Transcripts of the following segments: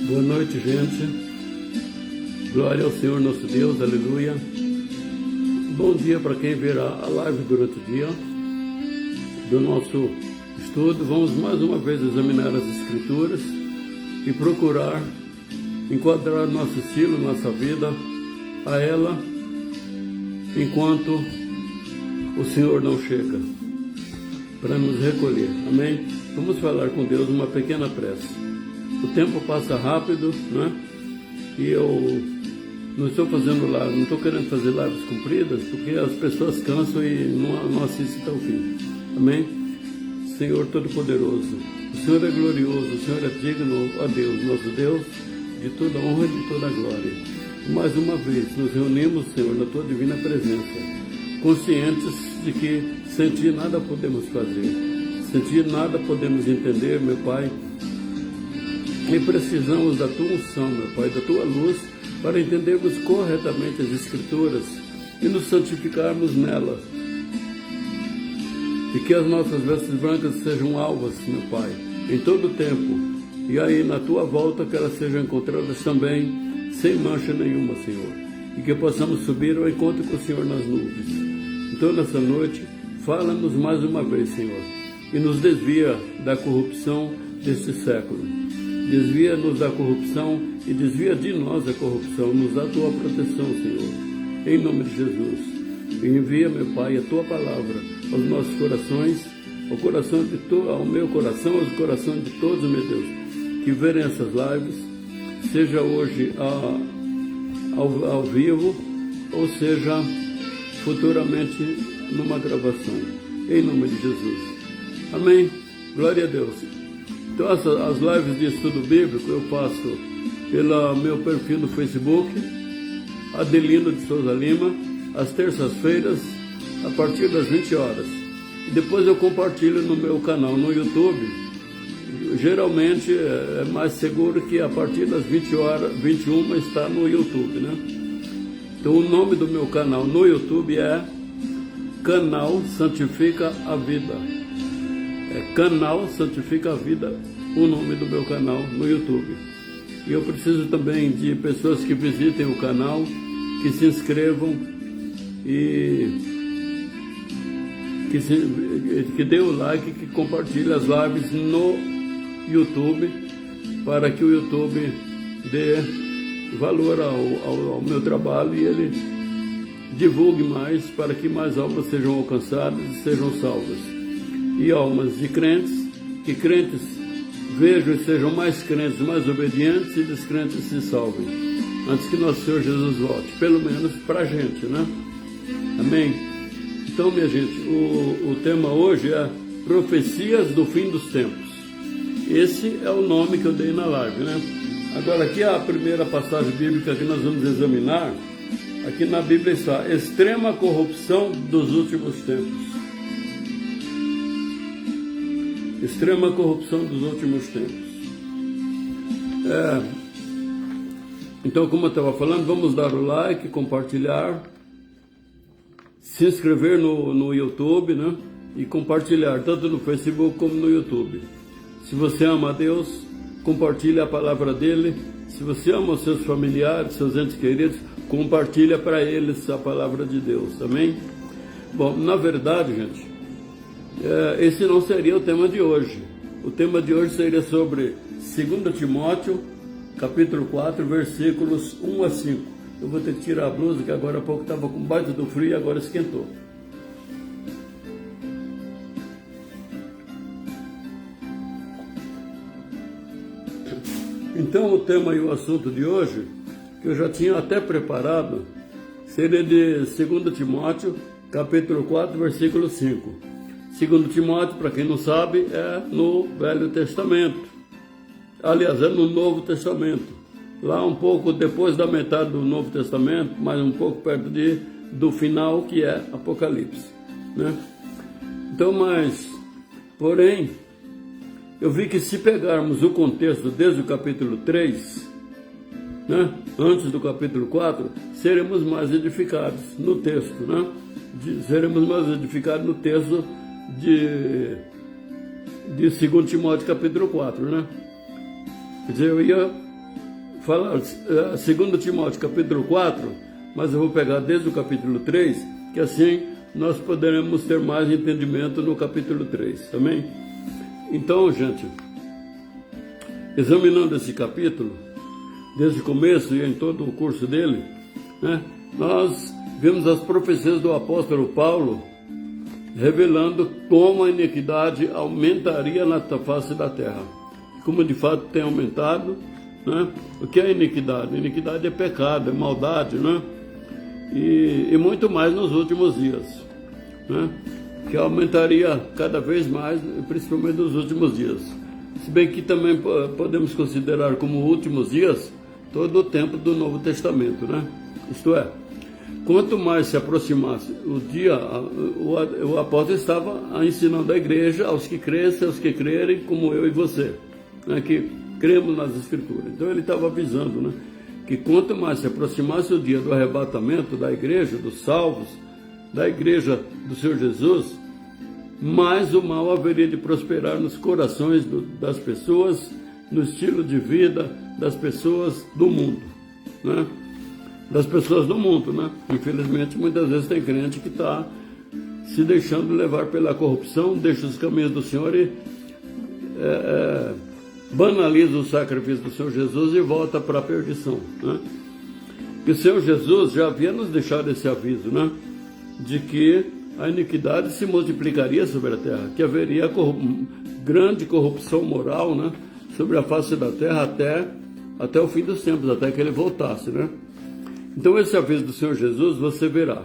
Boa noite, gente. Glória ao Senhor nosso Deus, aleluia. Bom dia para quem verá a live durante o dia do nosso estudo. Vamos mais uma vez examinar as Escrituras e procurar enquadrar nosso estilo, nossa vida a ela enquanto o Senhor não chega para nos recolher. Amém? Vamos falar com Deus uma pequena prece. O tempo passa rápido, né? E eu não estou fazendo live, não estou querendo fazer lives compridas, porque as pessoas cansam e não assistem até o fim. Amém? Senhor Todo-Poderoso, o Senhor é glorioso, o Senhor é digno, ó Deus, nosso Deus, de toda honra e de toda glória. Mais uma vez nos reunimos, Senhor, na Tua divina presença, conscientes de que sem Ti nada podemos fazer, sem Ti nada podemos entender, meu Pai, e precisamos da Tua unção, meu Pai, da Tua luz, para entendermos corretamente as Escrituras e nos santificarmos nelas. E que as nossas vestes brancas sejam alvas, meu Pai, em todo o tempo. E aí, na Tua volta, que elas sejam encontradas também, sem mancha nenhuma, Senhor. E que possamos subir ao encontro com o Senhor nas nuvens. Então, nessa noite, fala-nos mais uma vez, Senhor, e nos desvia da corrupção deste século. Desvia-nos da corrupção e desvia de nós a corrupção. Nos dá a Tua proteção, Senhor, em nome de Jesus. E envia, meu Pai, a Tua palavra aos nossos corações, ao meu coração, aos corações de todos, meu Deus, que verem essas lives, seja hoje ao vivo, ou seja futuramente numa gravação, em nome de Jesus. Amém? Glória a Deus. Então, as lives de estudo bíblico eu faço pelo meu perfil no Facebook, Adelino de Souza Lima, às terças-feiras, a partir das 20 horas. E depois eu compartilho no meu canal no YouTube. Geralmente é mais seguro que a partir das 21 está no YouTube, né? Então o nome do meu canal no YouTube é Canal Santifica a Vida. Canal Santifica a Vida, o nome do meu canal no YouTube. E eu preciso também de pessoas que visitem o canal, que se inscrevam e que dê o like, que compartilhe as lives no YouTube, para que o YouTube dê valor ao meu trabalho e ele divulgue mais, para que mais almas sejam alcançadas e sejam salvas. E almas de crentes, que crentes vejam e sejam mais crentes, mais obedientes, e descrentes se salvem, antes que nosso Senhor Jesus volte, pelo menos para a gente, né? Amém? Então, minha gente, o tema hoje é Profecias do Fim dos Tempos. Esse é o nome que eu dei na live, né? Agora, aqui a primeira passagem bíblica que nós vamos examinar, aqui na Bíblia está: extrema corrupção dos últimos tempos. Extrema corrupção dos últimos tempos. Então, como eu estava falando, vamos dar o like, compartilhar, se inscrever no YouTube, né? E compartilhar, tanto no Facebook como no YouTube. Se você ama a Deus, compartilhe a palavra dele. Se você ama os seus familiares, seus entes queridos, compartilha para eles a palavra de Deus, amém? Bom, na verdade, gente, esse não seria o tema de hoje. O tema de hoje seria sobre 2 Timóteo, capítulo 4, versículos 1 a 5. Eu vou ter que tirar a blusa, que agora há pouco estava com baita do frio e agora esquentou. Então, o tema e o assunto de hoje, que eu já tinha até preparado, seria de 2 Timóteo, capítulo 4, versículo 5. 2 Timóteo, para quem não sabe, é no Velho Testamento. Aliás, é no Novo Testamento. Lá um pouco depois da metade do Novo Testamento, mas um pouco perto do final, que é Apocalipse, né? Então, porém, eu vi que se pegarmos o contexto desde o capítulo 3, né, antes do capítulo 4, seremos mais edificados no texto, né? Seremos mais edificados no texto de 2 Timóteo capítulo 4, né? Quer dizer, eu ia fala 2 Timóteo capítulo 4, mas eu vou pegar desde o capítulo 3, que assim nós poderemos ter mais entendimento no capítulo 3, amém? Então, gente, examinando esse capítulo, desde o começo e em todo o curso dele, né, nós vemos as profecias do apóstolo Paulo revelando como a iniquidade aumentaria na face da terra. Como de fato tem aumentado, né? O que é iniquidade? Iniquidade é pecado, é maldade, né? E muito mais nos últimos dias, né? Que aumentaria cada vez mais, principalmente nos últimos dias. Se bem que também podemos considerar como últimos dias todo o tempo do Novo Testamento, né? Isto é, quanto mais se aproximasse o dia, o apóstolo estava ensinando a igreja, aos que crescem, aos que crerem, como eu e você, né, que cremos nas Escrituras. Então ele estava avisando, né, que quanto mais se aproximasse o dia do arrebatamento da igreja, dos salvos, da igreja do Senhor Jesus, mais o mal haveria de prosperar nos corações das pessoas, no estilo de vida das pessoas do mundo, né? Das pessoas do mundo, né? Infelizmente, muitas vezes tem crente que está se deixando levar pela corrupção, deixa os caminhos do Senhor e banaliza o sacrifício do Senhor Jesus e volta para a perdição, né? E o Senhor Jesus já havia nos deixado esse aviso, né? De que a iniquidade se multiplicaria sobre a terra, que haveria grande corrupção moral, né? Sobre a face da terra até o fim dos tempos, até que ele voltasse, né? Então esse aviso do Senhor Jesus você verá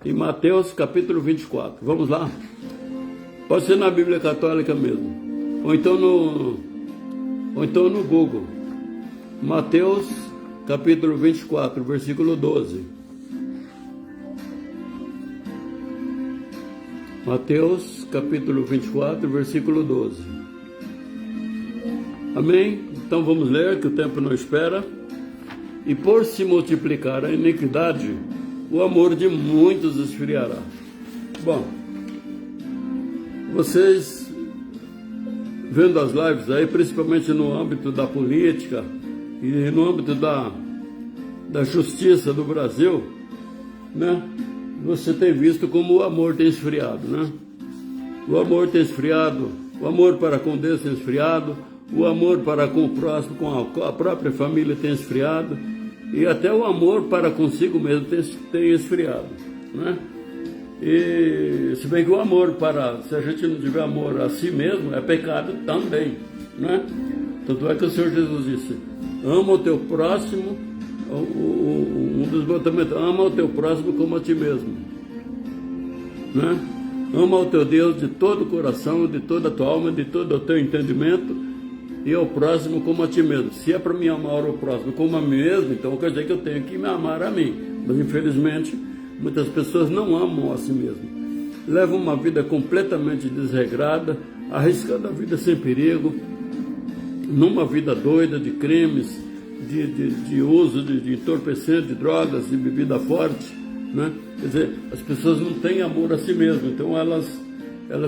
em Mateus capítulo 24. Vamos lá? Pode ser na Bíblia Católica mesmo, ou então no Google. Mateus capítulo 24, versículo 12. Mateus capítulo 24, versículo 12. Amém? Então vamos ler, que o tempo não espera. E por se multiplicar a iniquidade, o amor de muitos esfriará. Bom, vocês vendo as lives aí, principalmente no âmbito da política e no âmbito da justiça do Brasil, né? Você tem visto como o amor tem esfriado, né? O amor tem esfriado, o amor para com Deus tem esfriado, o amor para com o próximo, com a própria família tem esfriado, e até o amor para consigo mesmo tem esfriado, né? E se bem que o amor se a gente não tiver amor a si mesmo, é pecado também, né? Tanto é que o Senhor Jesus disse, ama o teu próximo, um dos mandamentos, ama o teu próximo como a ti mesmo, né? Ama o teu Deus de todo o coração, de toda a tua alma, de todo o teu entendimento, e ao próximo como a ti mesmo. Se é para mim amar o próximo como a mim mesmo, então quer dizer que eu tenho que me amar a mim. Mas infelizmente, muitas pessoas não amam a si mesmo. Levam uma vida completamente desregrada, arriscando a vida sem perigo, numa vida doida de crimes, de uso de entorpecentes, de drogas, de bebida forte, né? Quer dizer, as pessoas não têm amor a si mesmas, então elas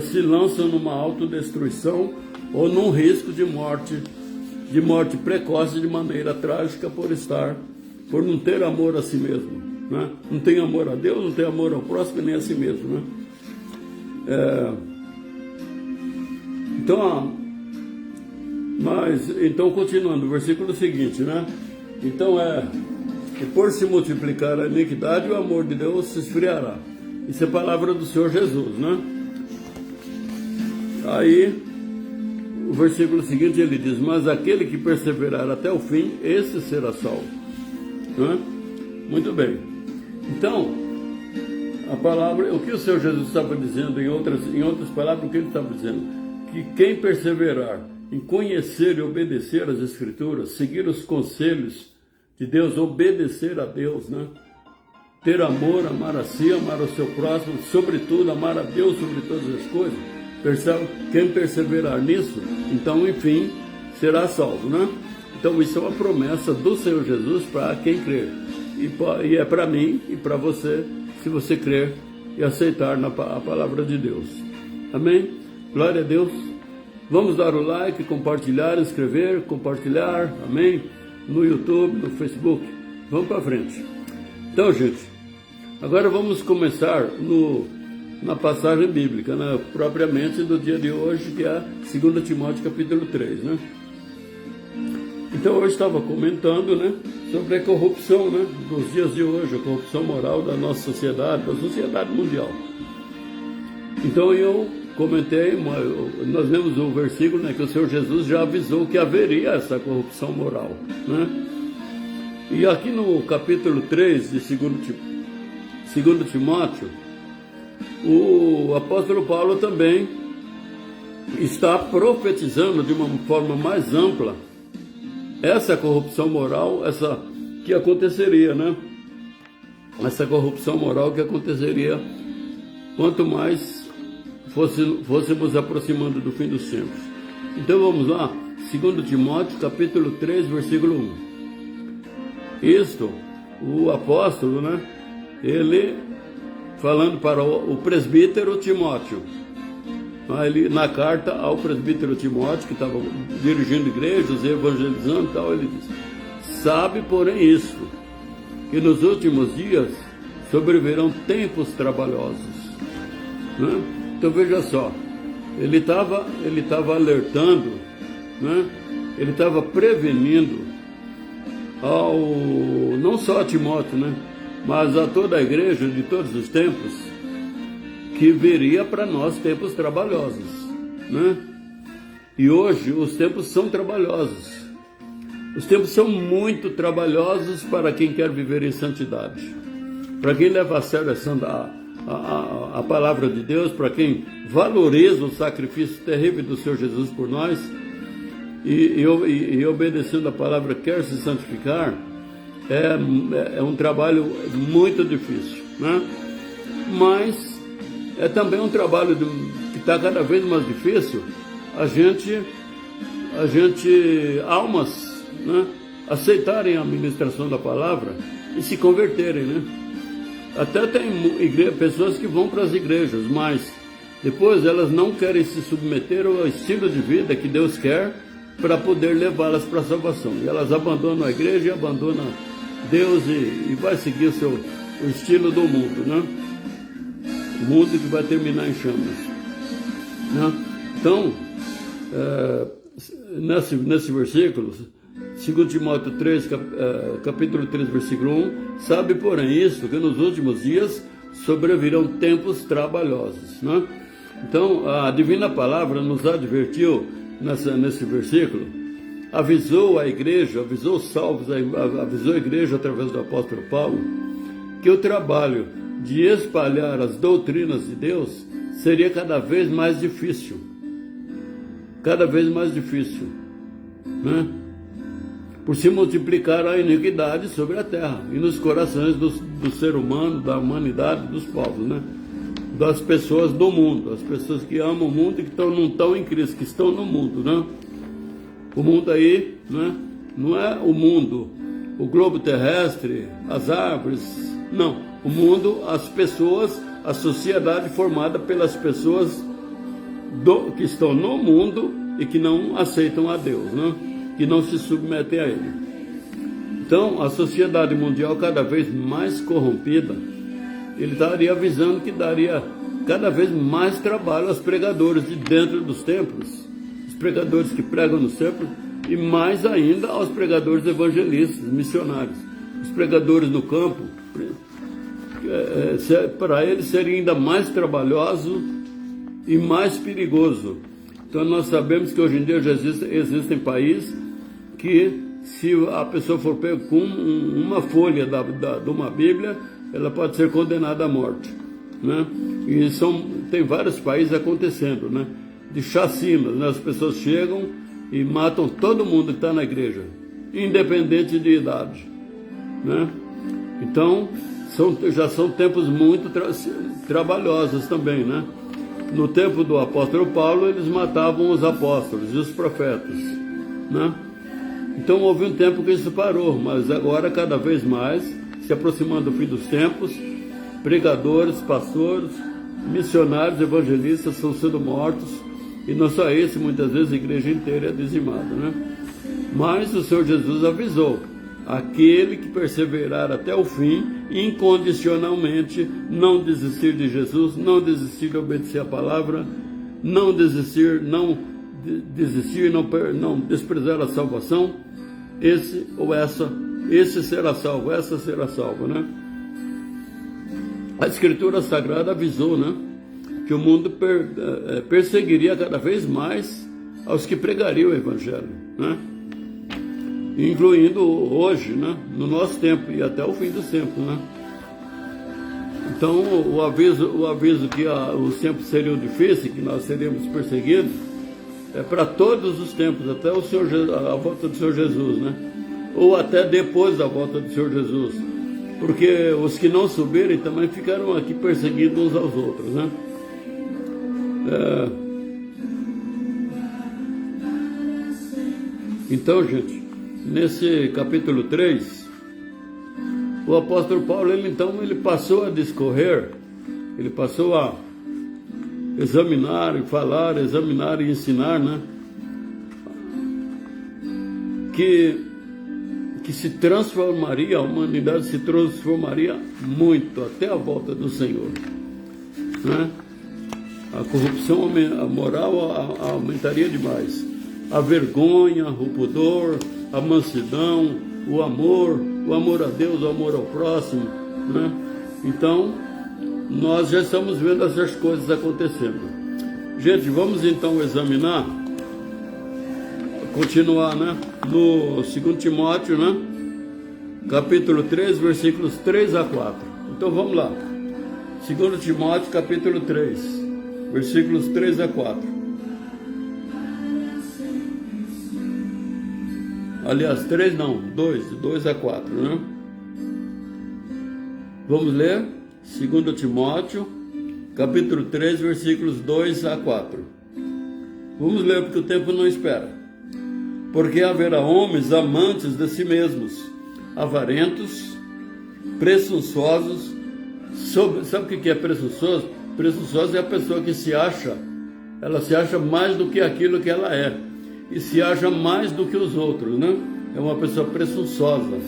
se lançam numa autodestruição ou num risco de morte precoce de maneira trágica por não ter amor a si mesmo, né? Não tem amor a Deus, não tem amor ao próximo nem a si mesmo, né? Então continuando, o versículo seguinte, né? Então que por se multiplicar a iniquidade, o amor de Deus se esfriará. Isso é palavra do Senhor Jesus, né? Aí o versículo seguinte ele diz, mas aquele que perseverar até o fim, esse será salvo, né? Muito bem. Então, a palavra, o que o Senhor Jesus estava dizendo, em outras palavras, o que ele estava dizendo? Que quem perseverar em conhecer e obedecer as Escrituras, seguir os conselhos de Deus, obedecer a Deus, né? Ter amor, amar a si, amar o seu próximo, sobretudo amar a Deus sobre todas as coisas. Percebe? Quem perseverar nisso, então, enfim, será salvo, né? Então, isso é uma promessa do Senhor Jesus para quem crer. E é para mim e para você, se você crer e aceitar a palavra de Deus. Amém? Glória a Deus. Vamos dar o like, compartilhar, inscrever, compartilhar. Amém? no YouTube, no Facebook. Vamos para frente. Então, gente, agora vamos começar na passagem bíblica, né, propriamente do dia de hoje, que é 2 Timóteo capítulo 3, né? Então, hoje estava comentando, né, sobre a corrupção, né, dos dias de hoje, a corrupção moral da nossa sociedade, da sociedade mundial. Então, eu comentei, nós lemos o versículo, né, que o Senhor Jesus já avisou que haveria essa corrupção moral, né? E aqui no capítulo 3 de 2 Timóteo, o apóstolo Paulo também está profetizando de uma forma mais ampla essa corrupção moral, essa que aconteceria, né? Essa corrupção moral que aconteceria quanto mais fôssemos aproximando do fim dos tempos. Então vamos lá, 2 Timóteo capítulo 3, versículo 1. Isto, o apóstolo, né? Ele falando para o presbítero Timóteo, ele, na carta ao presbítero Timóteo, que estava dirigindo igrejas, evangelizando e tal, ele diz: sabe, porém, isto, que nos últimos dias sobrevirão tempos trabalhosos, né? Então veja só, ele estava alertando, né? Ele estava prevenindo não só a Timóteo, né, mas a toda a igreja de todos os tempos, que viria para nós tempos trabalhosos, né? E hoje os tempos são trabalhosos. Os tempos são muito trabalhosos para quem quer viver em santidade, para quem leva a sério a palavra de Deus, para quem valoriza o sacrifício terrível do Senhor Jesus por nós e obedecendo a palavra quer se santificar. É um trabalho muito difícil, né? Mas é também um trabalho que está cada vez mais difícil almas, né, aceitarem a ministração da palavra e se converterem, né? Até tem pessoas que vão para as igrejas, mas depois elas não querem se submeter ao estilo de vida que Deus quer para poder levá-las para a salvação. E elas abandonam a igreja e abandonam Deus e vai seguir o estilo do mundo, né? O mundo que vai terminar em chamas, né? Então, nesse versículo, 2 Timóteo 3, capítulo 3, versículo 1, sabe, porém, isto, que nos últimos dias sobrevirão tempos trabalhosos, né? Então, a Divina Palavra nos advertiu nesse versículo, avisou a igreja, avisou os salvos, avisou a igreja através do apóstolo Paulo, que o trabalho de espalhar as doutrinas de Deus seria cada vez mais difícil, né? Por se multiplicar a iniquidade sobre a terra e nos corações do ser humano, da humanidade, dos povos, né? Das pessoas do mundo, as pessoas que amam o mundo e que não estão em Cristo, que estão no mundo, né? O mundo aí, né? Não é o mundo, o globo terrestre, as árvores, não. O mundo, as pessoas, a sociedade formada pelas pessoas que estão no mundo e que não aceitam a Deus, né? Que não se submetem a Ele. Então, a sociedade mundial cada vez mais corrompida, ele estaria avisando que daria cada vez mais trabalho aos pregadores de dentro dos templos, os pregadores que pregam nos templos, e mais ainda aos pregadores evangelistas, missionários, os pregadores no campo. Para eles seria ainda mais trabalhoso e mais perigoso. Então nós sabemos que hoje em dia já existem países que, se a pessoa for pega com uma folha de uma Bíblia, ela pode ser condenada à morte, né? E tem vários países acontecendo, né? De chacinas, né? As pessoas chegam e matam todo mundo que está na igreja, independente de idade, né? Então já são tempos muito trabalhosos também, né? No tempo do apóstolo Paulo, eles matavam os apóstolos e os profetas, né? Então houve um tempo que isso parou, mas agora cada vez mais, se aproximando do fim dos tempos, pregadores, pastores, missionários, evangelistas estão sendo mortos, e não só esse, muitas vezes a igreja inteira é dizimada, né? Mas o Senhor Jesus avisou: aquele que perseverar até o fim, incondicionalmente, não desistir de Jesus, não desistir de obedecer a palavra, não desistir, não desprezar a salvação, esse será salvo, essa será salva, né? A Escritura Sagrada avisou, né, que o mundo perseguiria cada vez mais aos que pregariam o Evangelho, né? Incluindo hoje, né, no nosso tempo e até o fim dos tempos, né? Então, o aviso que os tempos seriam difíceis, que nós seríamos perseguidos, é para todos os tempos, até a volta do Senhor Jesus, né? Ou até depois da volta do Senhor Jesus, porque os que não subirem também ficaram aqui perseguindo uns aos outros, né? Então, gente, nesse capítulo 3, o apóstolo Paulo, ele passou a discorrer, ele passou a examinar e falar, examinar e ensinar, né? Que se transformaria, a humanidade se transformaria muito até a volta do Senhor, né? A corrupção, a moral aumentaria demais. A vergonha, o pudor, a mansidão, o amor a Deus, o amor ao próximo, né? Então, nós já estamos vendo essas coisas acontecendo. Gente, vamos então examinar, continuar, né, no 2 Timóteo, né, capítulo 3, versículos 3 a 4. Então vamos lá. 2 Timóteo, capítulo 3, versículos 3 a 4. Aliás, 3 não, 2 a 4, né? Vamos ler 2 Timóteo, capítulo 3, versículos 2 a 4. Vamos ler porque o tempo não espera. Porque haverá homens amantes de si mesmos, avarentos, presunçosos. Sabe o que é presunçoso? Presunçoso é a pessoa que ela se acha mais do que aquilo que ela é. E se acha mais do que os outros, né? É uma pessoa presunçosa.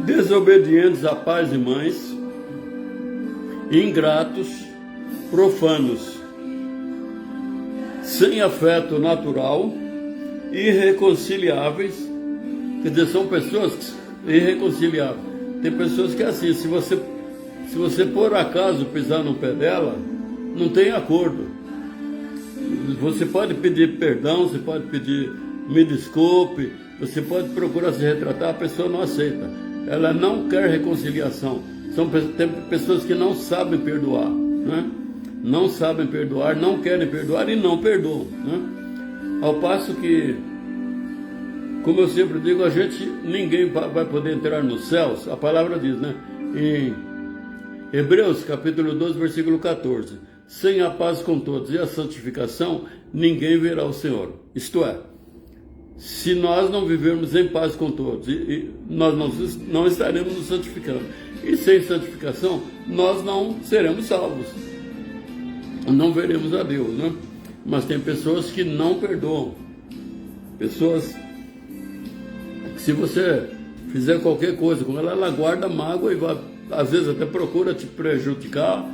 Desobedientes a pais e mães, ingratos, profanos, sem afeto natural, irreconciliáveis. Quer dizer, são pessoas irreconciliáveis. Tem pessoas que é assim, se você por acaso pisar no pé dela, não tem acordo. Você pode pedir perdão, você pode pedir me desculpe, você pode procurar se retratar, a pessoa não aceita. Ela não quer reconciliação. Tem pessoas que não sabem perdoar, né? Não sabem perdoar, não querem perdoar e não perdoam, né? Ao passo que, como eu sempre digo, ninguém vai poder entrar nos céus. A palavra diz, né? Em Hebreus, capítulo 12, versículo 14. Sem a paz com todos e a santificação, ninguém verá o Senhor. Isto é, se nós não vivermos em paz com todos, nós não estaremos nos santificando. E sem santificação, nós não seremos salvos. Não veremos a Deus, né? Mas tem pessoas que não perdoam. Pessoas que, se você fizer qualquer coisa com ela, ela guarda mágoa e às vezes até procura te prejudicar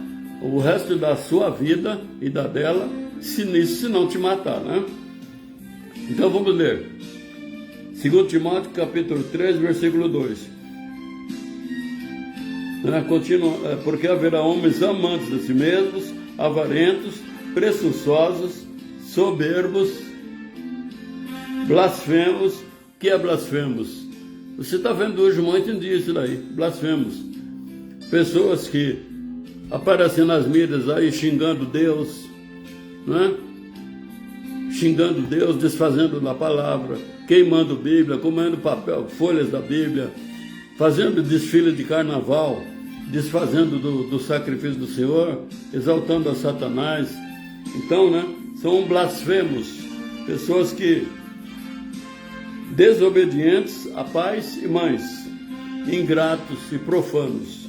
o resto da sua vida e da dela, se não te matar, né? Então vamos ler 2 Timóteo capítulo 3, versículo 2. Continua, porque haverá homens amantes de si mesmos, avarentos, presunçosos, soberbos, blasfemos. Que é blasfemos? Você está vendo hoje muito disso daí, blasfemos. Pessoas que aparecem nas mídias aí xingando Deus, né? Xingando Deus, desfazendo da palavra, queimando Bíblia, comendo papel, folhas da Bíblia, fazendo desfile de carnaval, desfazendo do sacrifício do Senhor, exaltando a Satanás. Então, né? São blasfemos, pessoas que desobedientes a pais e mães, ingratos e profanos,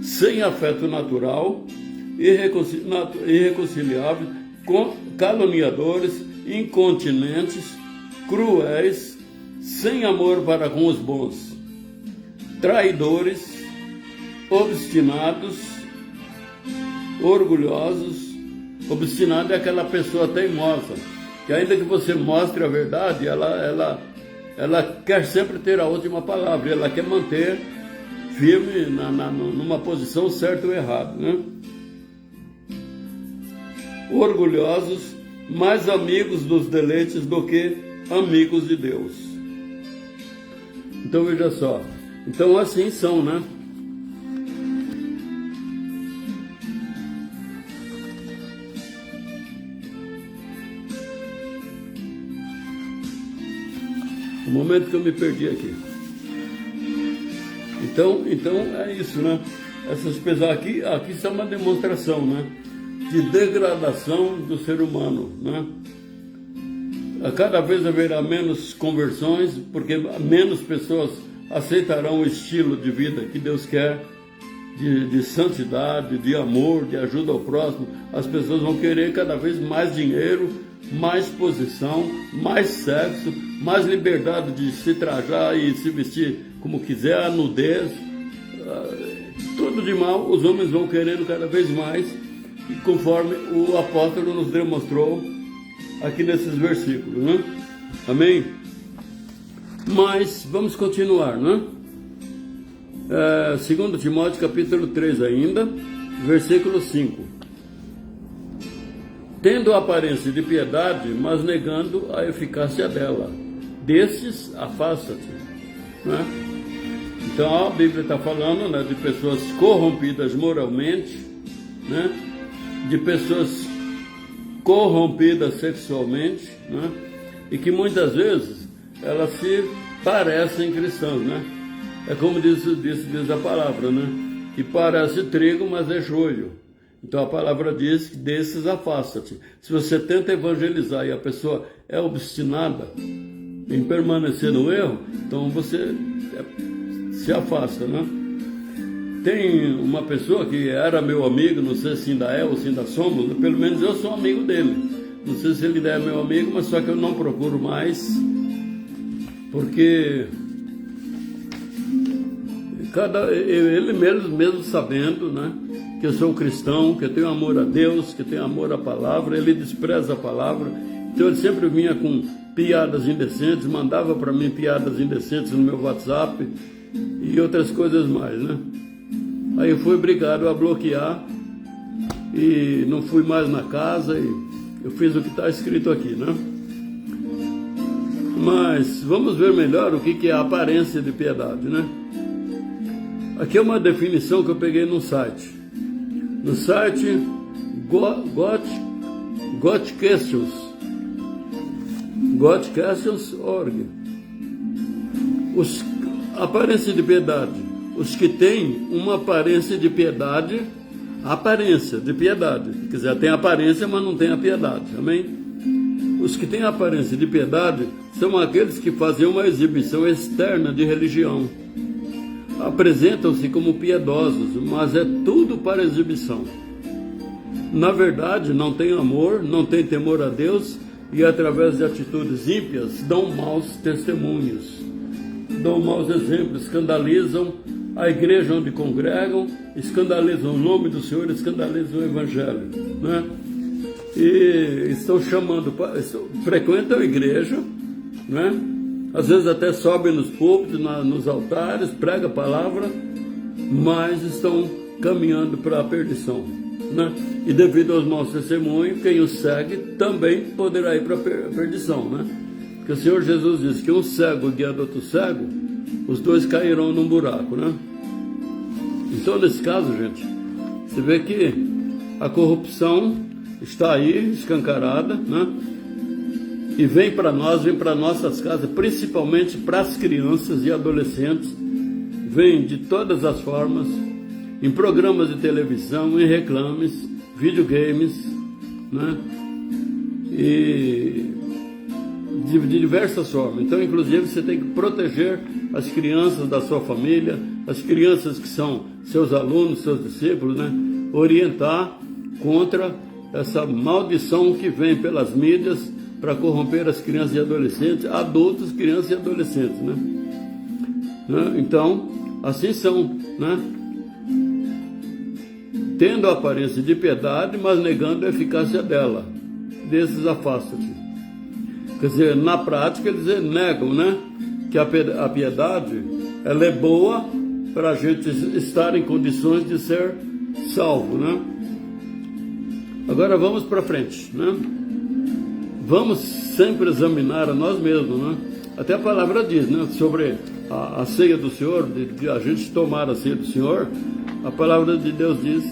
sem afeto natural, irreconciliável, caluniadores, incontinentes, cruéis, sem amor para com os bons, traidores, obstinados, orgulhosos. Obstinado é aquela pessoa teimosa, que ainda que você mostre a verdade, ela quer sempre ter a última palavra, ela quer manter firme numa posição certa ou errada, né? Orgulhosos, mais amigos dos deleites do que amigos de Deus. Então veja só, então assim são, né? O momento que eu me perdi aqui. Então é isso, né? Essas pessoas aqui está uma demonstração, né? De degradação do ser humano, né? A cada vez haverá menos conversões, porque menos pessoas aceitarão o estilo de vida que Deus quer, de santidade, de amor, de ajuda ao próximo. As pessoas vão querer cada vez mais dinheiro, mais posição, mais sexo, mais liberdade de se trajar e se vestir como quiser, a nudez, tudo de mal. Os homens vão querendo cada vez mais, e conforme o apóstolo nos demonstrou aqui nesses versículos, né? Amém? Mas vamos continuar, né? 2 Timóteo capítulo 3 ainda, versículo 5. Tendo a aparência de piedade, mas negando a eficácia dela. Destes, afasta-te. Né? Então a Bíblia está falando, né, de pessoas corrompidas moralmente, né? De pessoas corrompidas sexualmente, né? E que muitas vezes elas se parecem cristãos, né? É como diz a palavra, né? Que parece trigo, mas é joio. Então a palavra diz que desses afasta-te. Se você tenta evangelizar e a pessoa é obstinada em permanecer no erro, então você se afasta, né? Tem uma pessoa que era meu amigo, não sei se ainda é ou se ainda somos, pelo menos eu sou amigo dele. Não sei se ele ainda é meu amigo, mas só que eu não procuro mais, porque ele mesmo sabendo, né, que eu sou cristão, que eu tenho amor a Deus, que tenho amor à palavra, ele despreza a palavra. Então ele sempre vinha com piadas indecentes, mandava para mim piadas indecentes no meu WhatsApp e outras coisas mais, né? Aí eu fui obrigado a bloquear e não fui mais na casa e eu fiz o que está escrito aqui, né? Mas vamos ver melhor o que é a aparência de piedade, né? Aqui é uma definição que eu peguei no site. No site Gotquestions.org. Aparência de piedade. Os que têm uma aparência de piedade, quer dizer, tem aparência, mas não tem a piedade, amém? Os que têm aparência de piedade são aqueles que fazem uma exibição externa de religião. Apresentam-se como piedosos, mas é tudo para exibição. Na verdade, não tem amor, não tem temor a Deus e, através de atitudes ímpias, dão maus testemunhos, dão maus exemplos, escandalizam a igreja onde congregam, escandalizam o nome do Senhor, escandalizam o Evangelho, né? E estão chamando, frequentam a igreja, né? Às vezes até sobem nos púlpitos, nos altares, pregam a palavra, mas estão caminhando para a perdição, né? E devido aos maus testemunhos, quem os segue também poderá ir para a perdição, né? Porque o Senhor Jesus disse que um cego guiando outro cego, os dois cairão num buraco, né? Então, nesse caso, gente, você vê que a corrupção está aí, escancarada, né? E vem para nossas casas, principalmente para as crianças e adolescentes, vem de todas as formas, em programas de televisão, em reclames, videogames, né? E de diversas formas. Então, inclusive, você tem que proteger as crianças da sua família, as crianças que são seus alunos, seus discípulos, né? Orientar contra essa maldição que vem pelas mídias para corromper as crianças e adolescentes, adultos, crianças e adolescentes, né? Então, assim são, né? Tendo a aparência de piedade, mas negando a eficácia dela. Desses afasta-te. Quer dizer, na prática eles negam, né? Que a piedade, ela é boa para a gente estar em condições de ser salvo, né? Agora vamos para frente, né? Vamos sempre examinar a nós mesmos, né? Até a palavra diz, né? Sobre a ceia do Senhor, de a gente tomar a ceia do Senhor, a palavra de Deus diz: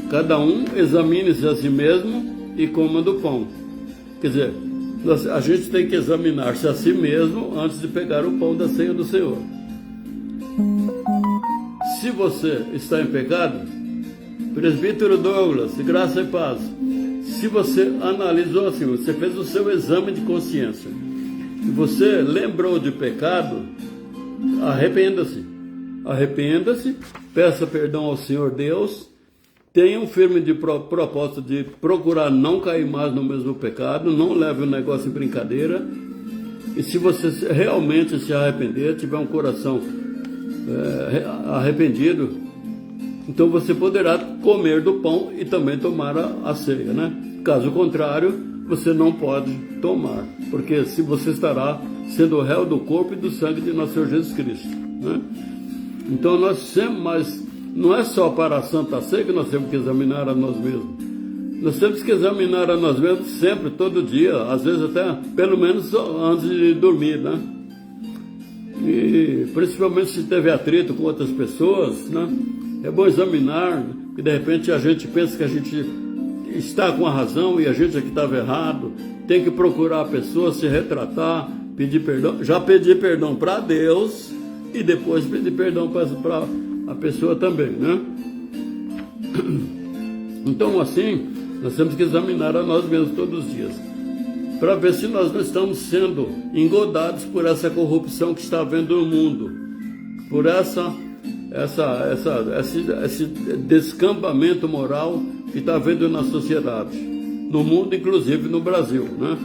cada um examine-se a si mesmo e coma do pão. Quer dizer, a gente tem que examinar-se a si mesmo antes de pegar o pão da ceia do Senhor. Se você está em pecado, presbítero Douglas, graça e paz, se você analisou assim, você fez o seu exame de consciência e você lembrou de pecado, arrependa-se, peça perdão ao Senhor Deus, tenha um firme propósito de procurar não cair mais no mesmo pecado, não leve o negócio em brincadeira, e se você realmente se arrepender, tiver um coração arrependido, então você poderá comer do pão e também tomar a ceia, né? Caso contrário, você não pode tomar, porque se você estará sendo o réu do corpo e do sangue de nosso Senhor Jesus Cristo, né? Então nós sempre, mas não é só para a Santa Ceia que nós temos que examinar a nós mesmos. Nós temos que examinar a nós mesmos sempre, todo dia, às vezes até pelo menos antes de dormir, né? E principalmente se teve atrito com outras pessoas, né? É bom examinar, que de repente a gente pensa que a gente está com a razão e a gente é que estava errado. Tem que procurar a pessoa, se retratar, pedir perdão. Já pedir perdão para Deus e depois pedir perdão para a pessoa também, né? Então assim, nós temos que examinar a nós mesmos todos os dias, para ver se nós não estamos sendo engodados por essa corrupção que está havendo no mundo, por esse descampamento moral que está havendo na sociedade, no mundo, inclusive no Brasil, né?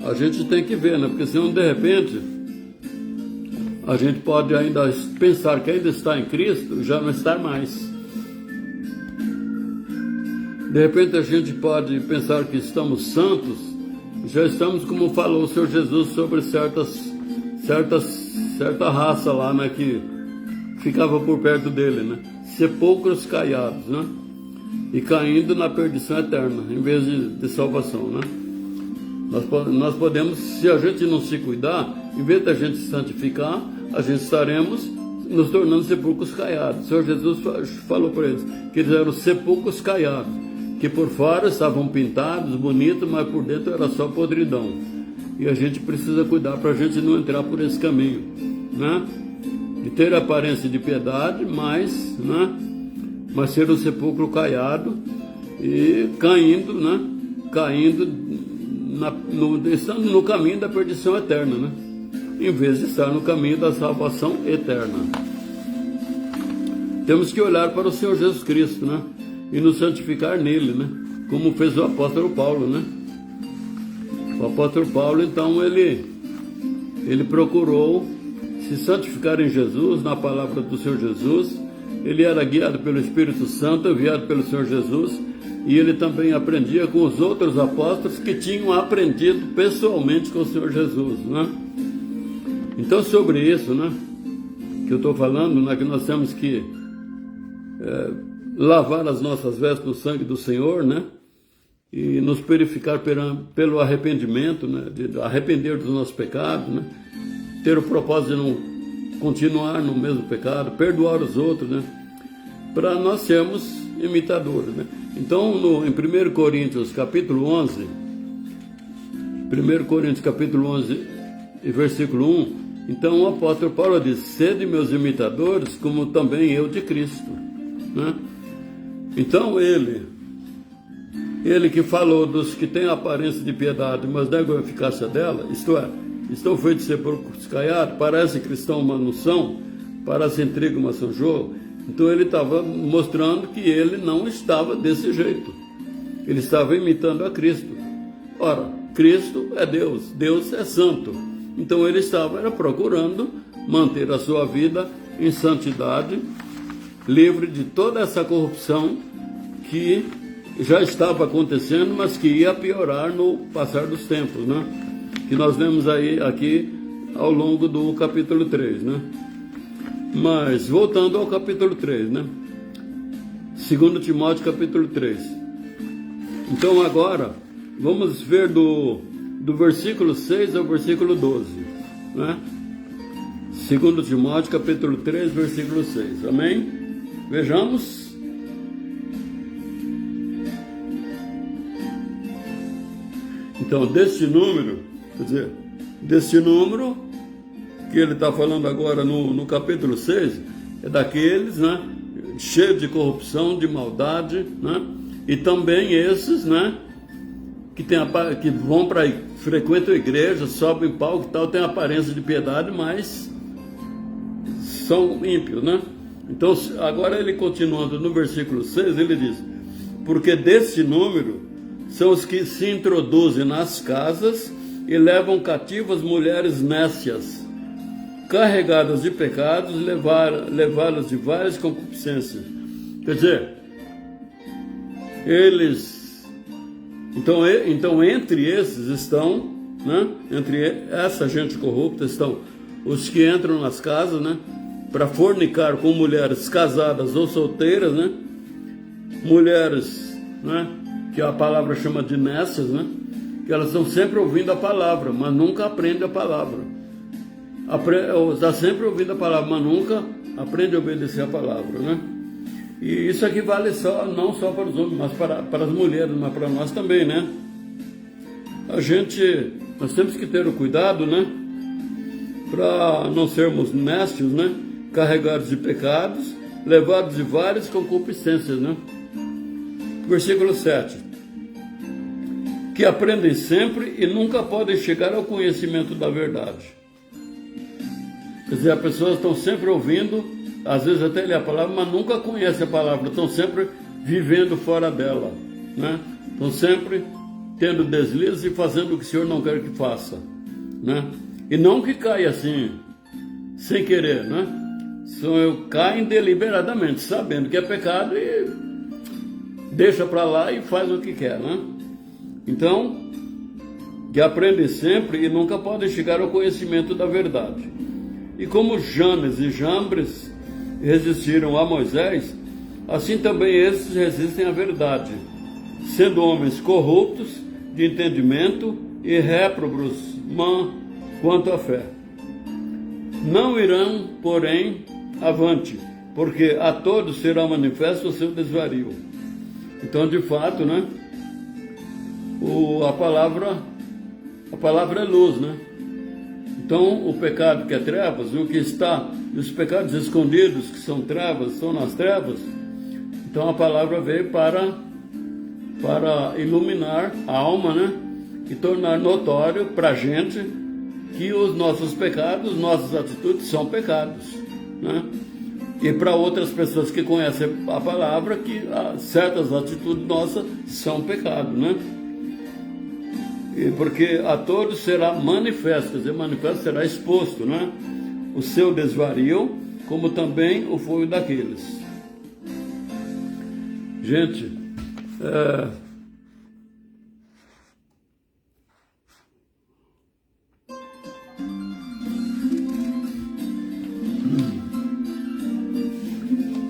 A gente tem que ver, né? Porque senão, de repente, a gente pode ainda pensar que ainda está em Cristo e já não estar mais. De repente a gente pode pensar que estamos santos, já estamos, como falou o Senhor Jesus, sobre certa raça lá, né, que ficava por perto dele, né? Sepulcros caiados, né? E caindo na perdição eterna, em vez de salvação, né? Nós podemos, se a gente não se cuidar, em vez da gente se santificar, a gente estaremos nos tornando sepulcros caiados. O Senhor Jesus falou para eles que eles eram sepulcros caiados, que por fora estavam pintados, bonitos, mas por dentro era só podridão. E a gente precisa cuidar para a gente não entrar por esse caminho, né? De ter aparência de piedade, mas ser um sepulcro caiado e caindo, né? Estando no caminho da perdição eterna, né? Em vez de estar no caminho da salvação eterna. Temos que olhar para o Senhor Jesus Cristo, né? E nos santificar nele, né? Como fez o apóstolo Paulo, né? O apóstolo Paulo, então, ele procurou se santificar em Jesus, na palavra do Senhor Jesus. Ele era guiado pelo Espírito Santo, enviado pelo Senhor Jesus, e ele também aprendia com os outros apóstolos que tinham aprendido pessoalmente com o Senhor Jesus, né? Então, sobre isso, né, que eu estou falando, né, que nós temos que lavar as nossas vestes no sangue do Senhor, né, e nos purificar pelo arrependimento, né, de arrepender dos nossos pecados, né, ter o propósito de não continuar no mesmo pecado, perdoar os outros, né, para nós sermos imitadores, né. Então, em 1 Coríntios capítulo 11, e versículo 1, então o apóstolo Paulo diz: sede meus imitadores, como também eu de Cristo, né? Então ele que falou dos que têm aparência de piedade, mas negam a eficácia dela, isto é, estão feitos sepulcros caiados, parece cristão, mas não são, parece intriga, mas são jogo. Então ele estava mostrando que ele não estava desse jeito. Ele estava imitando a Cristo. Ora, Cristo é Deus, Deus é santo. Então ele estava procurando manter a sua vida em santidade, livre de toda essa corrupção que já estava acontecendo, mas que ia piorar no passar dos tempos, né? Que nós vemos aqui ao longo do capítulo 3, né? Mas, voltando ao capítulo 3, né? 2 Timóteo, capítulo 3. Então, agora, vamos ver do versículo 6 ao versículo 12, né? 2 Timóteo, capítulo 3, versículo 6. Amém? Vejamos. Então, deste número, quer dizer, deste número que ele está falando agora no capítulo 6, é daqueles, né, cheios de corrupção, de maldade, né, e também esses, né, que vão para frequentam a igreja, sobem palco e tal, tem aparência de piedade, mas são ímpios, né? Então, agora ele continuando no versículo 6, ele diz: porque deste número são os que se introduzem nas casas e levam cativas mulheres nécias, carregadas de pecados, levá-las de várias concupiscências. Quer dizer, então entre esses estão, né, entre essa gente corrupta estão os que entram nas casas, né, para fornicar com mulheres casadas ou solteiras, né, mulheres, né, que a palavra chama de nécias, né, que elas estão sempre ouvindo a palavra, mas nunca aprendem a palavra. Está sempre ouvindo a palavra, mas nunca aprende a obedecer a palavra, né? E isso aqui vale não só para os homens, mas para as mulheres, mas para nós também, né? Nós temos que ter o cuidado, né? Para não sermos nécios, né? Carregados de pecados, levados de várias concupiscências, né? Versículo 7. Que aprendem sempre e nunca podem chegar ao conhecimento da verdade. Quer dizer, as pessoas estão sempre ouvindo, às vezes até lê a palavra, mas nunca conhecem a palavra, estão sempre vivendo fora dela, né? Estão sempre tendo deslizes e fazendo o que o Senhor não quer que faça, né? E não que caia assim, sem querer, né? Caem deliberadamente, sabendo que é pecado e deixa para lá e faz o que quer, né? Então, que aprendem sempre e nunca podem chegar ao conhecimento da verdade. E como Janes e Jambres resistiram a Moisés, assim também esses resistem à verdade, sendo homens corruptos de entendimento e réprobos quanto à fé. Não irão, porém, avante, porque a todos será manifesto o seu desvario. Então, de fato, né, a palavra é luz, né? Então, o pecado que é trevas, os pecados escondidos que são trevas, estão nas trevas. Então, a palavra veio para iluminar a alma, né? E tornar notório para a gente que os nossos pecados, nossas atitudes são pecados, né? E para outras pessoas que conhecem a palavra, que certas atitudes nossas são pecado, né? E porque a todos será manifesto, quer dizer, manifesto será exposto, né? O seu desvario, como também o foi daqueles. Gente,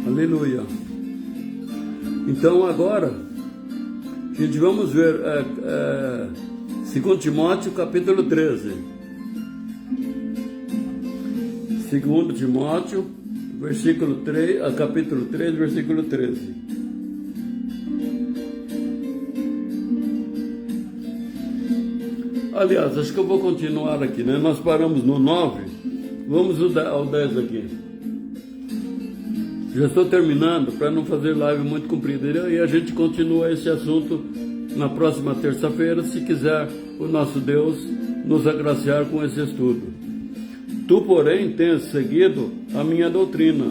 aleluia. Então agora, gente, vamos ver 2 Timóteo, capítulo 13. 2 Timóteo, capítulo 3, versículo 13. Aliás, acho que eu vou continuar aqui, né? Nós paramos no 9, vamos ao 10 aqui. Já estou terminando para não fazer live muito comprida. E a gente continua esse assunto na próxima terça-feira, se quiser o nosso Deus nos agraciar com esse estudo. Tu, porém, tens seguido a minha doutrina,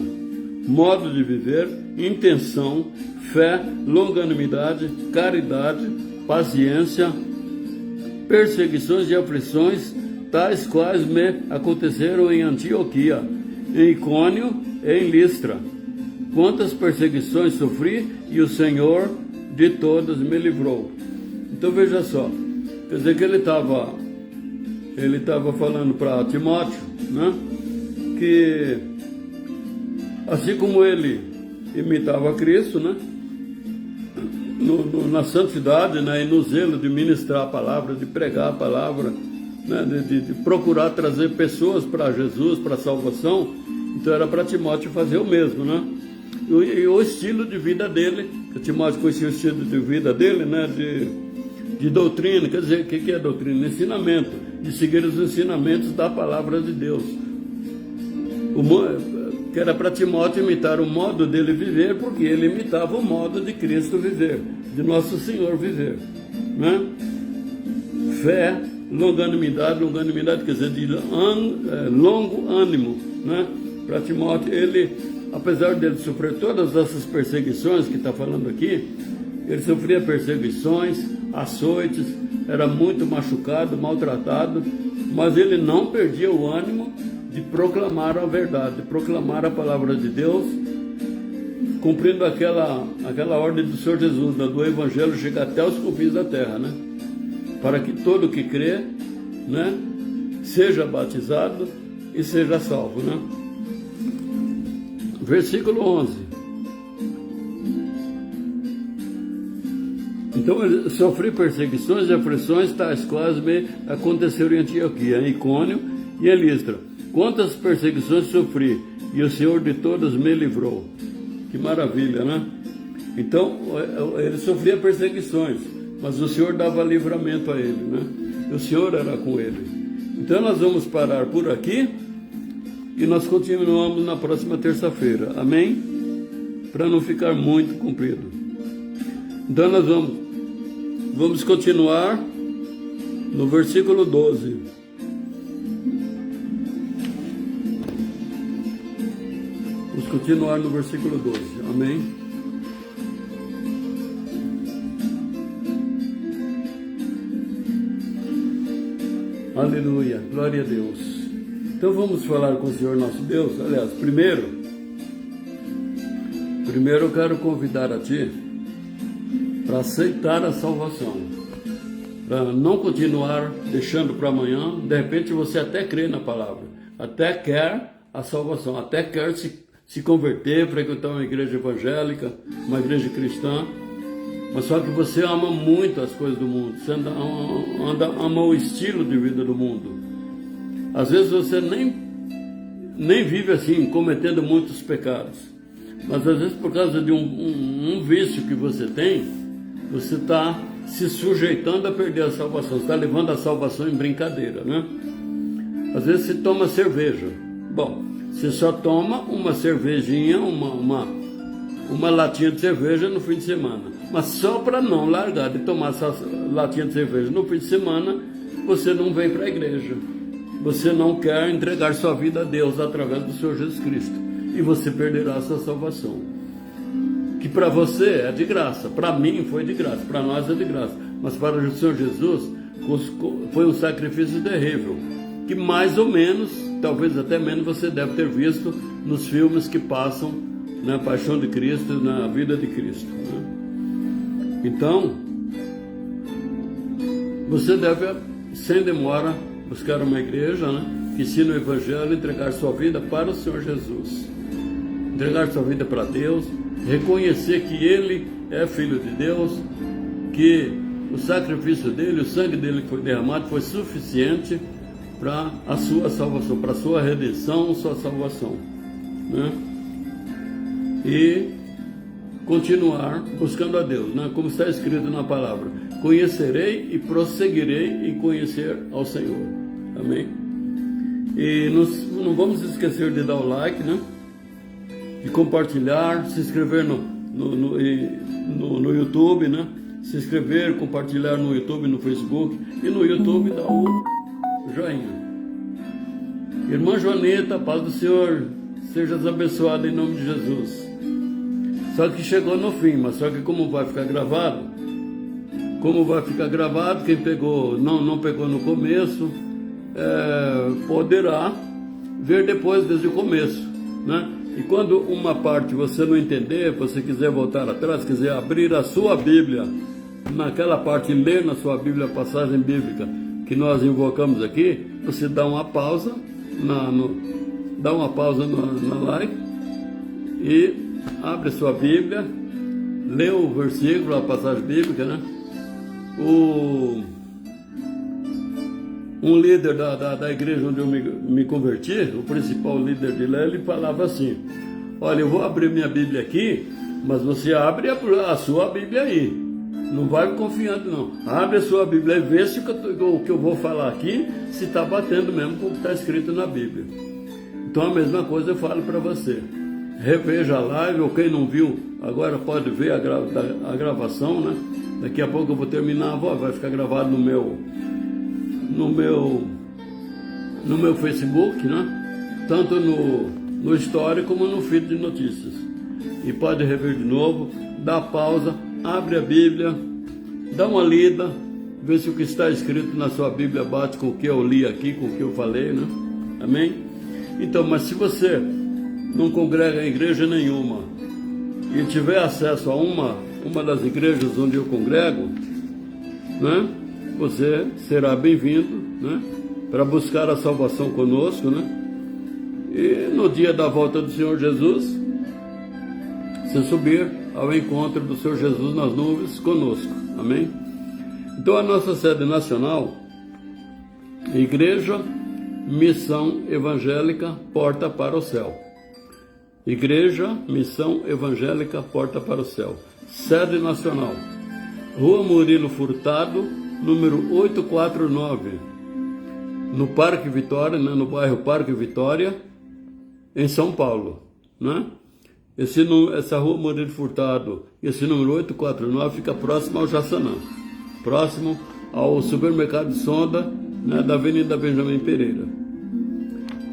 modo de viver, intenção, fé, longanimidade, caridade, paciência, perseguições e aflições, tais quais me aconteceram em Antioquia, em Icônio e em Listra. Quantas perseguições sofri, e o Senhor de todas me livrou. Então veja só, quer dizer que ele estava falando para Timóteo, né, que assim como ele imitava Cristo, né, na santidade, né, e no zelo de ministrar a palavra, de pregar a palavra, né, de procurar trazer pessoas para Jesus, para a salvação, então era para Timóteo fazer o mesmo, né? E o estilo de vida dele, que Timóteo conhecia o estilo de vida dele, né, de doutrina, quer dizer, o que é doutrina? Ensinamento, de seguir os ensinamentos da palavra de Deus. Que era para Timóteo imitar o modo dele viver, porque ele imitava o modo de Cristo viver, de Nosso Senhor viver, né? Fé, longanimidade quer dizer de longo ânimo, né? Para Timóteo, ele, apesar dele sofrer todas essas perseguições que está falando aqui, ele sofria perseguições, açoites, era muito machucado, maltratado, mas ele não perdia o ânimo de proclamar a verdade, de proclamar a palavra de Deus, cumprindo aquela ordem do Senhor Jesus, do Evangelho chegar até os confins da terra, né? Para que todo que crê, né, seja batizado e seja salvo, né? Versículo 11. Então, eu sofri perseguições e aflições, tais quais me aconteceram em Antioquia, em Icônio e em Listra. Quantas perseguições sofri, e o Senhor de todas me livrou. Que maravilha, né? Então, ele sofria perseguições, mas o Senhor dava livramento a ele, né? E o Senhor era com ele. Então, nós vamos parar por aqui e nós continuamos na próxima terça-feira. Amém? Para não ficar muito comprido. Então, nós vamos continuar no versículo 12. Vamos continuar no versículo 12. Amém? Aleluia. Glória a Deus. Então vamos falar com o Senhor nosso Deus. Aliás, primeiro eu quero convidar a ti para aceitar a salvação, para não continuar deixando para amanhã. De repente você até crê na palavra, até quer a salvação, até quer se converter, frequentar uma igreja evangélica, uma igreja cristã, mas só que você ama muito as coisas do mundo, você ama o estilo de vida do mundo. Às vezes você nem vive assim, cometendo muitos pecados, mas às vezes por causa de um vício que você tem, você está se sujeitando a perder a salvação, você está levando a salvação em brincadeira, né? Às vezes você toma cerveja. Bom, você só toma uma cervejinha, uma latinha de cerveja no fim de semana. Mas só para não largar de tomar essa latinha de cerveja no fim de semana, você não vem para a igreja. Você não quer entregar sua vida a Deus através do Senhor Jesus Cristo. E você perderá a sua salvação. Que para você é de graça, para mim foi de graça, para nós é de graça. Mas para o Senhor Jesus foi um sacrifício terrível. Que mais ou menos, talvez até menos, você deve ter visto nos filmes que passam na Paixão de Cristo, na vida de Cristo, né? Então, você deve, sem demora, buscar uma igreja, né, que ensina o Evangelho, entregar sua vida para o Senhor Jesus. Entregar sua vida para Deus, reconhecer que Ele é Filho de Deus, que o sacrifício dele, o sangue dele que foi derramado, foi suficiente para a sua salvação, para a sua redenção, sua salvação, né? E continuar buscando a Deus, né? Como está escrito na palavra: conhecerei e prosseguirei em conhecer ao Senhor. Amém? E não vamos esquecer de dar o like, né? De compartilhar, se inscrever no YouTube, né? Se inscrever, compartilhar no YouTube, no Facebook, e no YouTube dá o joinha. Irmã Joaneta, paz do Senhor. Sejas abençoado em nome de Jesus. Só que chegou no fim, mas só que como vai ficar gravado, quem pegou, não pegou no começo, poderá ver depois desde o começo, né? E quando uma parte você não entender, você quiser voltar atrás, quiser abrir a sua Bíblia, naquela parte ler na sua Bíblia a passagem bíblica que nós invocamos aqui, você dá uma pausa na live e abre a sua Bíblia, lê o versículo, a passagem bíblica, né? Um líder da igreja onde eu me converti, o principal líder de lá, ele falava assim: olha, eu vou abrir minha Bíblia aqui, mas você abre a sua Bíblia aí, não vai confiando não, abre a sua Bíblia e vê se o que eu vou falar aqui, se está batendo mesmo com o que está escrito na Bíblia. Então a mesma coisa eu falo para você, reveja a live, ou quem não viu, agora pode ver a gravação, né? Daqui a pouco eu vou terminar, vai ficar gravado no meu Facebook, né? Tanto no Story como no feed de notícias. E pode rever de novo, dá pausa, abre a Bíblia, dá uma lida, vê se o que está escrito na sua Bíblia bate com o que eu li aqui, com o que eu falei, né? Amém? Então, mas se você não congrega em igreja nenhuma e tiver acesso a uma das igrejas onde eu congrego, né? Você será bem-vindo, né? Para buscar a salvação conosco, né? E no dia da volta do Senhor Jesus, você subir ao encontro do Senhor Jesus nas nuvens conosco, amém? Então a nossa sede nacional, Igreja Missão Evangélica Porta para o Céu. Igreja Missão Evangélica Porta para o Céu. Sede nacional, Rua Murilo Furtado, número 849, no Parque Vitória, né, no bairro Parque Vitória, em São Paulo, né? Essa Rua Murilo Furtado, esse número 849 fica próximo ao Jaçanã, próximo ao supermercado de Sonda, né, da Avenida Benjamin Pereira.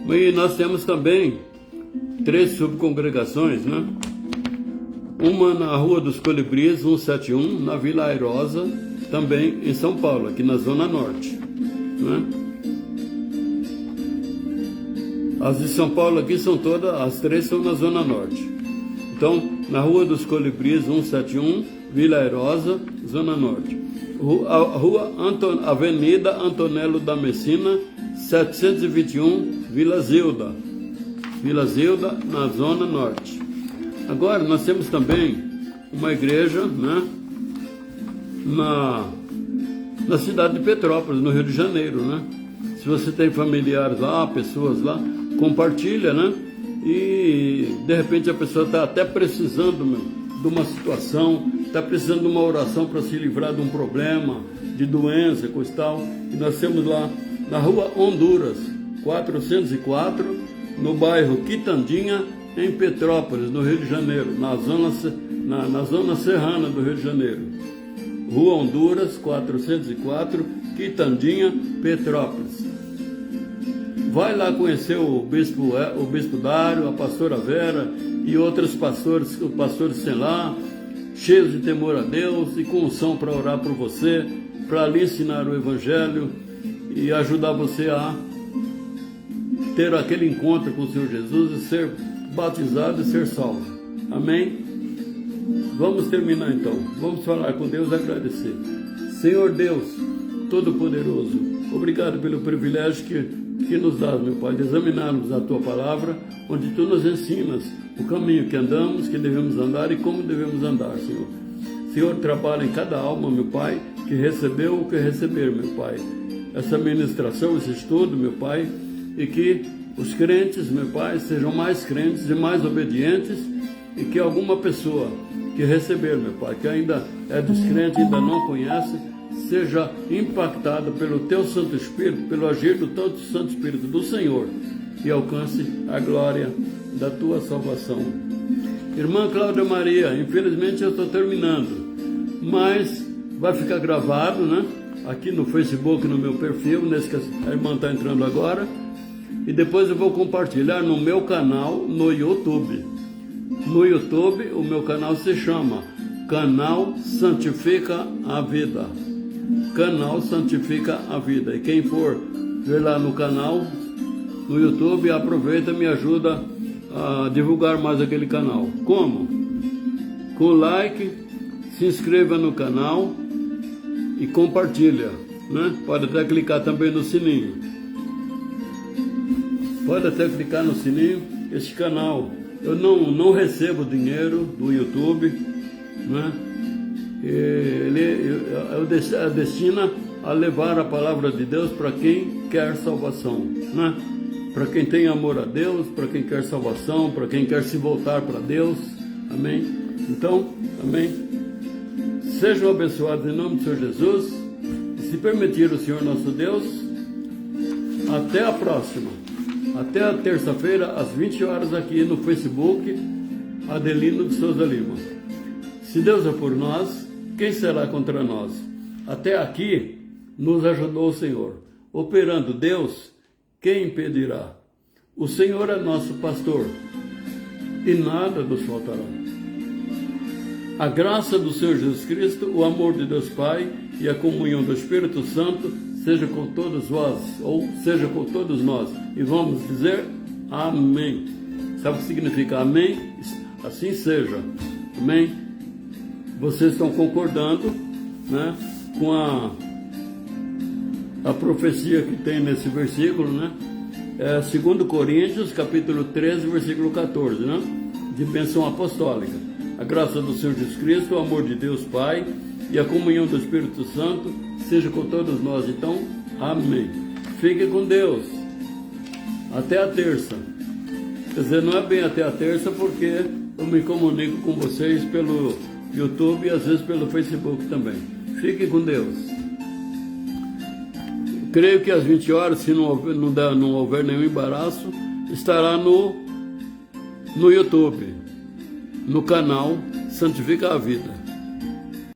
E nós temos também 3 subcongregações, né? Uma na Rua dos Colibris, 171, na Vila Airosa, também em São Paulo, aqui na Zona Norte, né? As de São Paulo aqui são todas, as 3 são na Zona Norte. Então, na Rua dos Colibris, 171, Vila Airosa, Zona Norte. Avenida Antonello da Messina, 721, Vila Zilda, na Zona Norte. Agora, nós temos também uma igreja, né, na cidade de Petrópolis, no Rio de Janeiro, né? Se você tem familiares lá, pessoas lá, compartilha, né? E de repente a pessoa está até precisando de uma situação, está precisando de uma oração para se livrar de um problema, de doença, coisa e tal. E nós temos lá na Rua Honduras, 404, no bairro Quitandinha, em Petrópolis, no Rio de Janeiro, na zona serrana do Rio de Janeiro. Rua Honduras, 404, Quitandinha, Petrópolis. Vai lá conhecer o Bispo Dário, a pastora Vera e outros pastores, os pastores tem lá, cheios de temor a Deus e com unção para orar por você, para lhe ensinar o Evangelho e ajudar você a ter aquele encontro com o Senhor Jesus e ser batizado e ser salvo. Amém? Vamos terminar então. Vamos falar com Deus e agradecer. Senhor Deus Todo-Poderoso, obrigado pelo privilégio que nos dá, meu Pai, de examinarmos a Tua Palavra, onde Tu nos ensinas o caminho que andamos, que devemos andar e como devemos andar, Senhor. Senhor, trabalha em cada alma, meu Pai, que recebeu ou que receber, meu Pai, essa ministração, esse estudo, meu Pai, e que os crentes, meu Pai, sejam mais crentes e mais obedientes, e que alguma pessoa que receber, meu Pai, que ainda é descrente, ainda não conhece, seja impactada pelo Teu Santo Espírito, pelo agir do Teu Santo Espírito do Senhor, e alcance a glória da Tua salvação. Irmã Cláudia Maria, infelizmente eu estou terminando, mas vai ficar gravado, né? Aqui no Facebook, no meu perfil, nesse que a irmã está entrando agora. e depois eu vou compartilhar no meu canal no YouTube. No YouTube, o meu canal se chama Canal Santifica a Vida. Canal Santifica a Vida. E quem for ver lá no canal, no YouTube, aproveita e me ajuda a divulgar mais aquele canal. Como? Com like, se inscreva no canal e compartilha, né? Pode até clicar também no sininho. Pode até clicar no sininho. Este canal, eu não recebo dinheiro do YouTube, né? Eu destina a levar a palavra de Deus para quem quer salvação, né? Para quem tem amor a Deus, para quem quer salvação, para quem quer se voltar para Deus, amém? Então, amém? Sejam abençoados em nome do Senhor Jesus, e se permitir o Senhor nosso Deus, até a próxima, até a terça-feira, às 20 horas, aqui no Facebook, Adelino de Souza Lima. Se Deus é por nós, quem será contra nós? Até aqui nos ajudou o Senhor. Operando Deus, quem impedirá? O Senhor é nosso pastor e nada nos faltará. A graça do Senhor Jesus Cristo, o amor de Deus Pai e a comunhão do Espírito Santo seja com todos vós, ou seja com todos nós. E vamos dizer amém. Sabe o que significa amém? Assim seja. Amém? Vocês estão concordando, né, com a profecia que tem nesse versículo, né? 2 Coríntios, capítulo 13, versículo 14, né? De bênção apostólica. A graça do Senhor Jesus Cristo, o amor de Deus Pai e a comunhão do Espírito Santo seja com todos nós. Então, amém. Fique com Deus. Até a terça. Quer dizer, não é bem até a terça, porque eu me comunico com vocês pelo YouTube e às vezes pelo Facebook também. Fique com Deus. Creio que às 20 horas, se não houver nenhum embaraço, estará no YouTube, no canal Santifica a Vida.